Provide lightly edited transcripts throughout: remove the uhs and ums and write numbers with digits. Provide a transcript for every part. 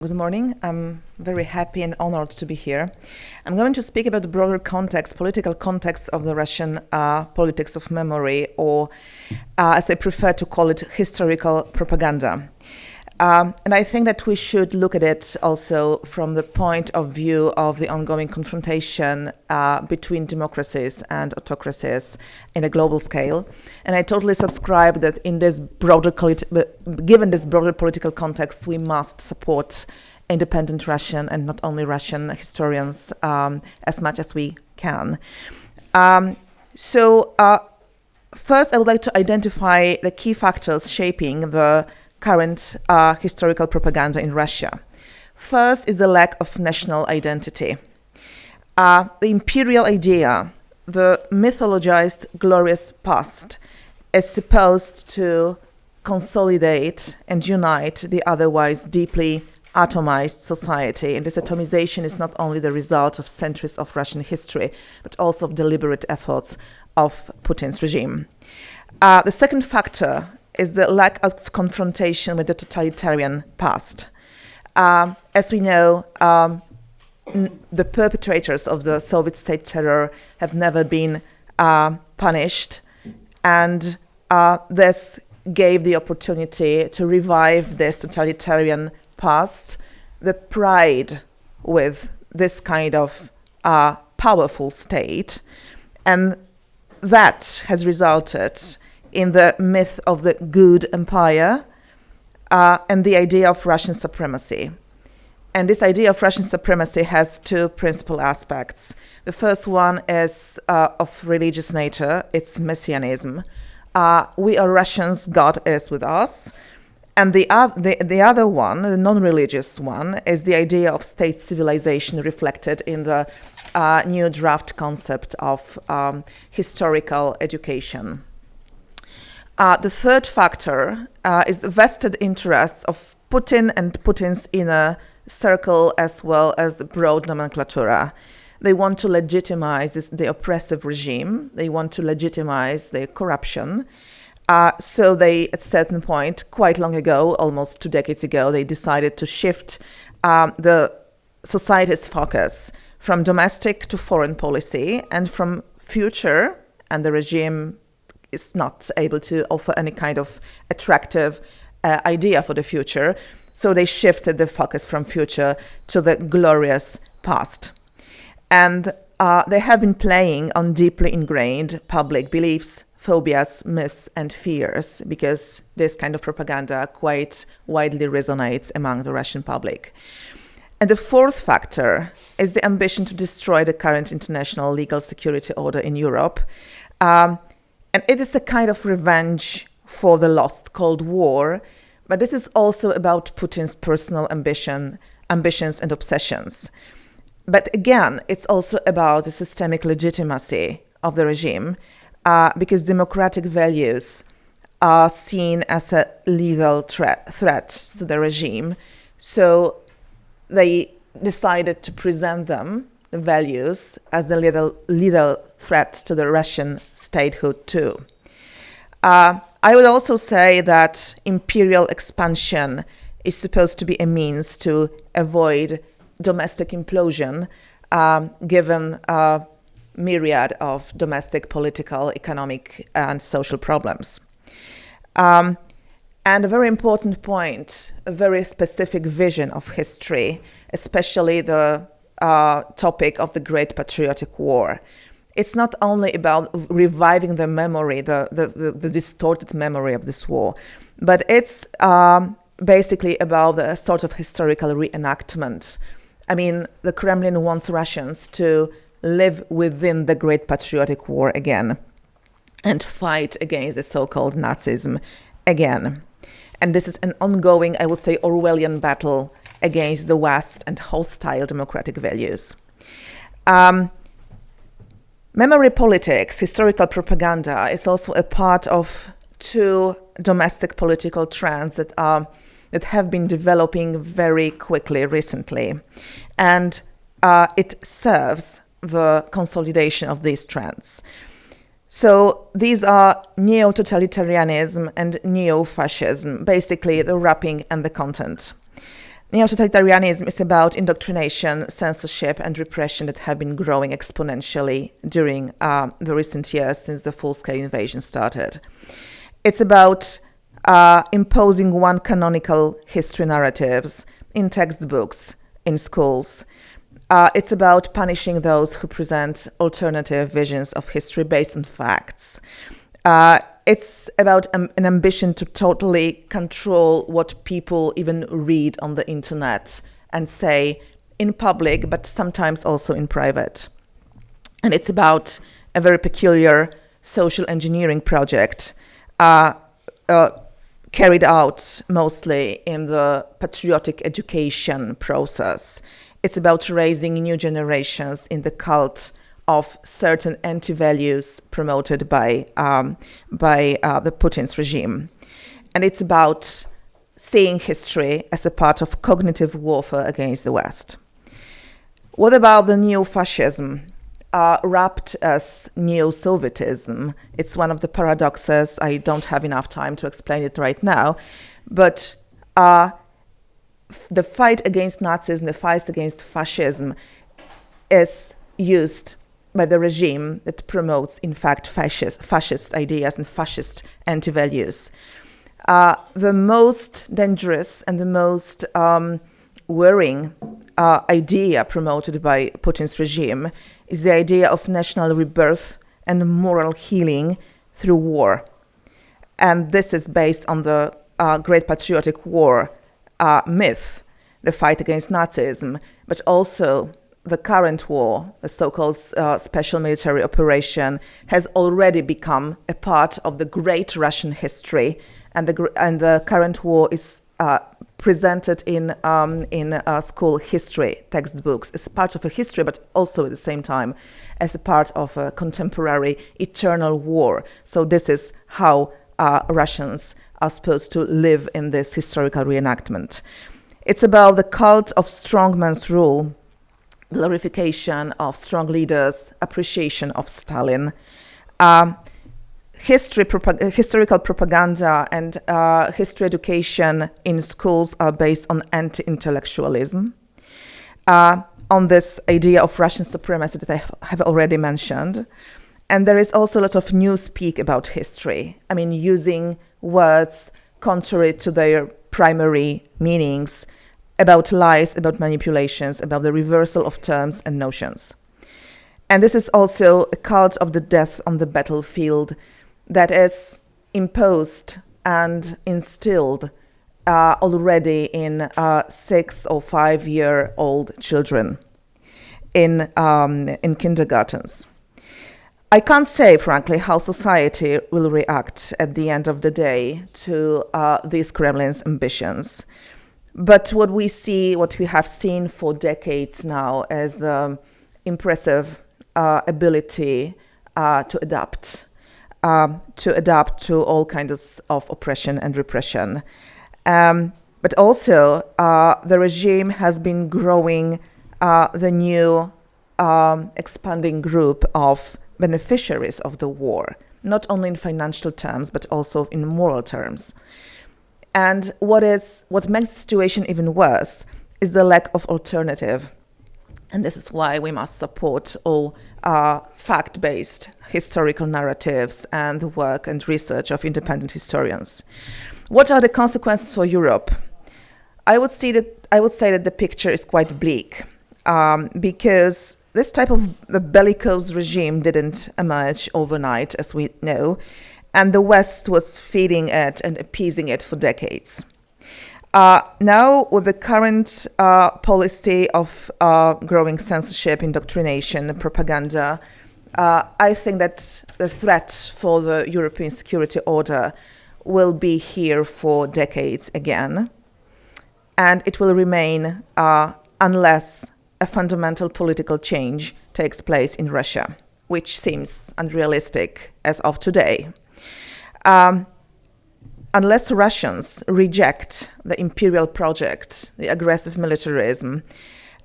Good morning. I'm very happy and honored to be here. I'm going to speak about the broader context, political context of the Russian politics of memory, or as I prefer to call it, historical propaganda. And I think that we should look at it also from the point of view of the ongoing confrontation between democracies and autocracies in a global scale. And I totally subscribe that in this given this broader political context, we must support independent Russian and not only Russian historians as much as we can. First, I would like to identify the key factors shaping the current historical propaganda in Russia. First is the lack of national identity. The imperial idea, the mythologized glorious past, is supposed to consolidate and unite the otherwise deeply atomized society. And this atomization is not only the result of centuries of Russian history, but also of deliberate efforts of Putin's regime. The second factor is the lack of confrontation with the totalitarian past. As we know, the perpetrators of the Soviet state terror have never been punished, and this gave the opportunity to revive this totalitarian past, the pride with this kind of powerful state, and that has resulted in the myth of the good empire and the idea of Russian supremacy. And this idea of Russian supremacy has two principal aspects. The first one is of religious nature, it's messianism. We are Russians, God is with us. And the other one, the non-religious one, is the idea of state civilization reflected in the new draft concept of historical education. The third factor is the vested interests of Putin and Putin's inner circle, as well as the broad nomenclatura. They want to legitimize the oppressive regime. They want to legitimize the corruption. So they, at a certain point, quite long ago, almost 2 decades ago, they decided to shift the society's focus from domestic to foreign policy and from future, and the regime is not able to offer any kind of attractive idea for the future. So they shifted the focus from future to the glorious past. And they have been playing on deeply ingrained public beliefs, phobias, myths, and fears, because this kind of propaganda quite widely resonates among the Russian public. And the fourth factor is the ambition to destroy the current international legal security order in Europe. And it is a kind of revenge for the lost Cold War, but this is also about Putin's personal ambitions and obsessions. But again, it's also about the systemic legitimacy of the regime, because democratic values are seen as a lethal threat to the regime. So they decided to present them, the values, as the lethal threat to the Russian statehood too. I would also say that imperial expansion is supposed to be a means to avoid domestic implosion, given a myriad of domestic political, economic, and social problems. And a very important point, a very specific vision of history, especially the topic of the Great Patriotic War. It's not only about reviving the memory, the distorted memory of this war, but it's basically about a sort of historical reenactment. I mean, the Kremlin wants Russians to live within the Great Patriotic War again and fight against the so-called Nazism again. And this is an ongoing, I would say, Orwellian battle against the West and hostile democratic values. Memory politics, historical propaganda, is also a part of two domestic political trends that have been developing very quickly recently. And it serves the consolidation of these trends. So these are neo-totalitarianism and neo-fascism, basically the wrapping and the content. Neo-totalitarianism is about indoctrination, censorship, and repression that have been growing exponentially during the recent years since the full-scale invasion started. It's about imposing one canonical history narratives in textbooks, in schools. It's about punishing those who present alternative visions of history based on facts. It's about an ambition to totally control what people even read on the internet and say in public, but sometimes also in private. And it's about a very peculiar social engineering project carried out mostly in the patriotic education process. It's about raising new generations in the cult of certain anti-values promoted by the Putin's regime. And it's about seeing history as a part of cognitive warfare against the West. What about the neo-fascism, wrapped as neo-Sovietism? It's one of the paradoxes. I don't have enough time to explain it right now, but the fight against Nazism, the fight against fascism is used by the regime that promotes, in fact, fascist ideas and fascist anti-values. The most dangerous and the most worrying idea promoted by Putin's regime is the idea of national rebirth and moral healing through war. And this is based on the Great Patriotic War myth, the fight against Nazism, but also the current war, the so-called special military operation, has already become a part of the great Russian history, and the current war is presented in school history textbooks as part of a history, but also at the same time as a part of a contemporary eternal war. So this is how Russians are supposed to live in this historical reenactment. It's about the cult of strongman's rule, glorification of strong leaders, appreciation of Stalin. Historical propaganda and history education in schools are based on anti-intellectualism, on this idea of Russian supremacy that I have already mentioned. And there is also a lot of newspeak about history. I mean, using words contrary to their primary meanings, about lies, about manipulations, about the reversal of terms and notions. And this is also a cult of the death on the battlefield that is imposed and instilled already in 6 or 5-year-old children in kindergartens. I can't say, frankly, how society will react at the end of the day to these Kremlin's ambitions. But what we have seen for decades now is the impressive ability to adapt to all kinds of oppression and repression. But also, the regime has been growing the new expanding group of beneficiaries of the war, not only in financial terms, but also in moral terms. And what makes the situation even worse is the lack of alternative. And this is why we must support all fact-based historical narratives and the work and research of independent historians. What are the consequences for Europe? I would say that the picture is quite bleak, because this type of bellicose regime didn't emerge overnight, as we know, and the West was feeding it and appeasing it for decades. Now, with the current policy of growing censorship, indoctrination, and propaganda, I think that the threat for the European security order will be here for decades again, and it will remain unless a fundamental political change takes place in Russia, which seems unrealistic as of today. Unless Russians reject the imperial project, the aggressive militarism,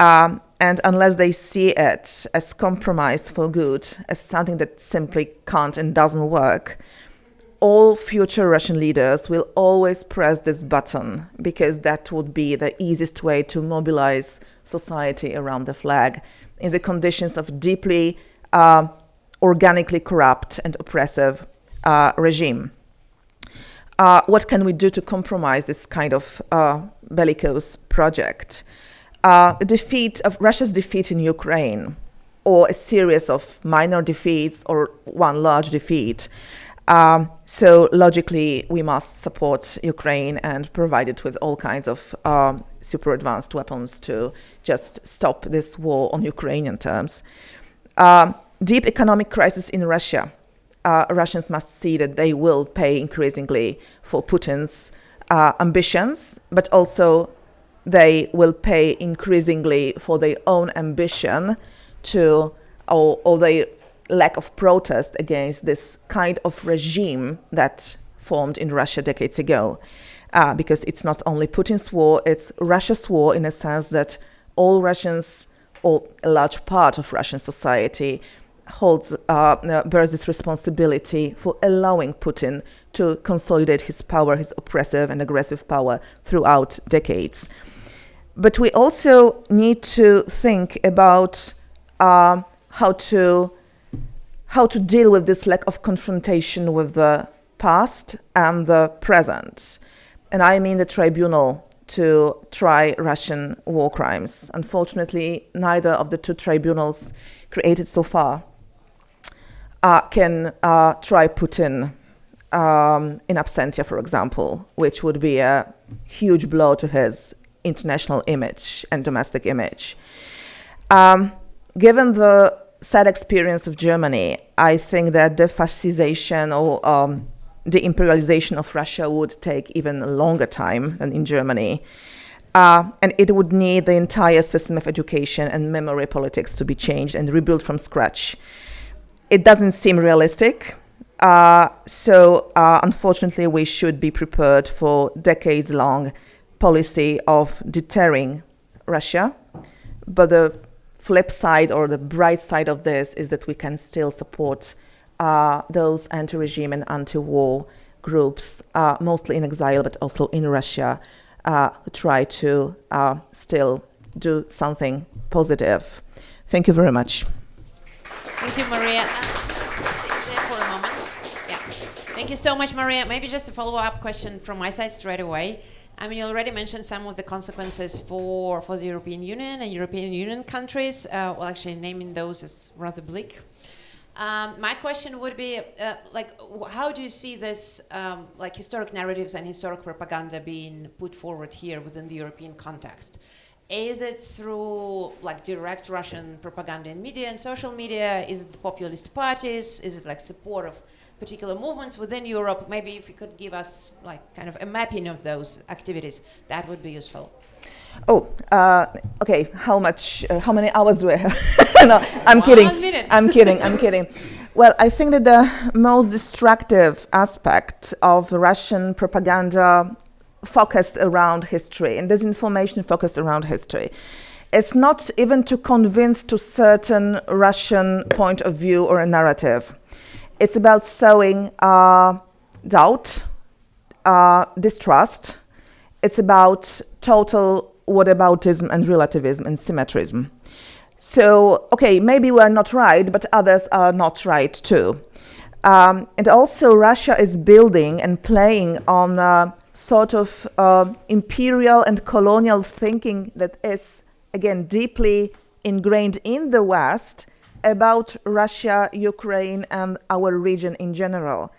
and unless they see it as compromised for good, as something that simply can't and doesn't work, all future Russian leaders will always press this button because that would be the easiest way to mobilize society around the flag in the conditions of deeply organically corrupt and oppressive regime. What can we do to compromise this kind of bellicose project? Russia's defeat in Ukraine, or a series of minor defeats or one large defeat. So logically, we must support Ukraine and provide it with all kinds of super advanced weapons to just stop this war on Ukrainian terms. Deep economic crisis in Russia. Russians must see that they will pay increasingly for Putin's ambitions, but also they will pay increasingly for their own ambition or their lack of protest against this kind of regime that formed in Russia decades ago. Because it's not only Putin's war, it's Russia's war in a sense that all Russians, or a large part of Russian society, bears this responsibility for allowing Putin to consolidate his power, his oppressive and aggressive power throughout decades. But we also need to think about how to deal with this lack of confrontation with the past and the present. And I mean the tribunal to try Russian war crimes. Unfortunately, neither of the two tribunals created so far can try Putin in absentia, for example, which would be a huge blow to his international image and domestic image. Given the sad experience of Germany, I think that the fascization or the imperialization of Russia would take even a longer time than in Germany. And it would need the entire system of education and memory politics to be changed and rebuilt from scratch. It doesn't seem realistic. So unfortunately, we should be prepared for decades-long policy of deterring Russia. But the flip side or the bright side of this is that we can still support those anti-regime and anti-war groups, mostly in exile, but also in Russia, who try to still do something positive. Thank you very much. Thank you, Maria. Stay there for a moment. Yeah. Thank you so much, Maria. Maybe just a follow-up question from my side straight away. I mean, you already mentioned some of the consequences for the European Union and European Union countries. Well, actually, naming those is rather bleak. My question would be, how do you see this, historic narratives and historic propaganda being put forward here within the European context? Is it through direct Russian propaganda in media and social media? Is it the populist parties? Is it support of particular movements within Europe? Maybe if you could give us kind of a mapping of those activities, that would be useful. Oh, okay. How many hours do I have? No, I'm kidding. 1 minute. I'm kidding. Well, I think that the most destructive aspect of Russian propaganda focused around history and disinformation focused around history is not even to convince to certain Russian point of view or a narrative. It's about sowing doubt, distrust. It's about total whataboutism and relativism and symmetrism. So, okay, maybe we're not right, but others are not right too. And also Russia is building and playing on a sort of imperial and colonial thinking that is, again, deeply ingrained in the West about Russia, Ukraine, and our region in general.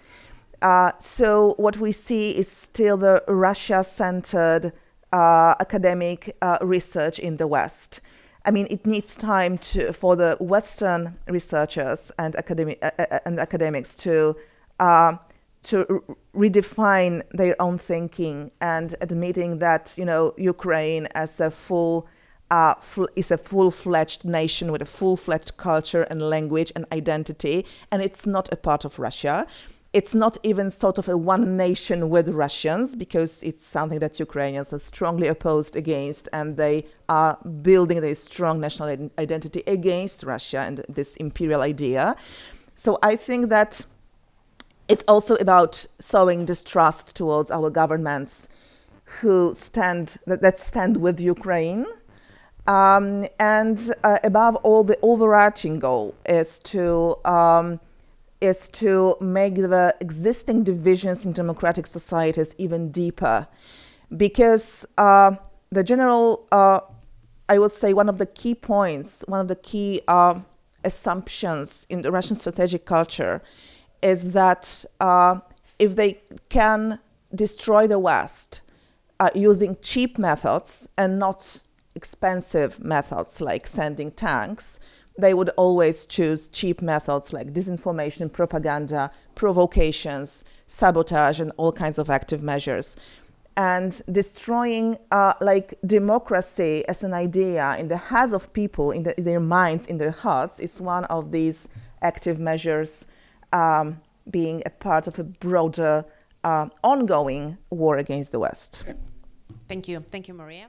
So what we see is still the Russia-centered academic research in the West. I mean, it needs time for the Western researchers and academics to redefine their own thinking and admitting that Ukraine as a is a full-fledged nation with a full-fledged culture and language and identity, and it's not a part of Russia. It's not even sort of a one nation with Russians, because it's something that Ukrainians are strongly opposed against, and they are building their strong national identity against Russia and this imperial idea. So I think that It's also about sowing distrust towards our governments that stand with Ukraine. And above all, the overarching goal is to make the existing divisions in democratic societies even deeper, because the general, I would say, one of the key points, one of the key assumptions in the Russian strategic culture is that if they can destroy the West using cheap methods and not expensive methods like sending tanks, they would always choose cheap methods like disinformation, propaganda, provocations, sabotage, and all kinds of active measures. And destroying democracy as an idea in the heads of people, in their minds, in their hearts, is one of these active measures, being a part of a broader ongoing war against the West. Thank you. Thank you, Maria.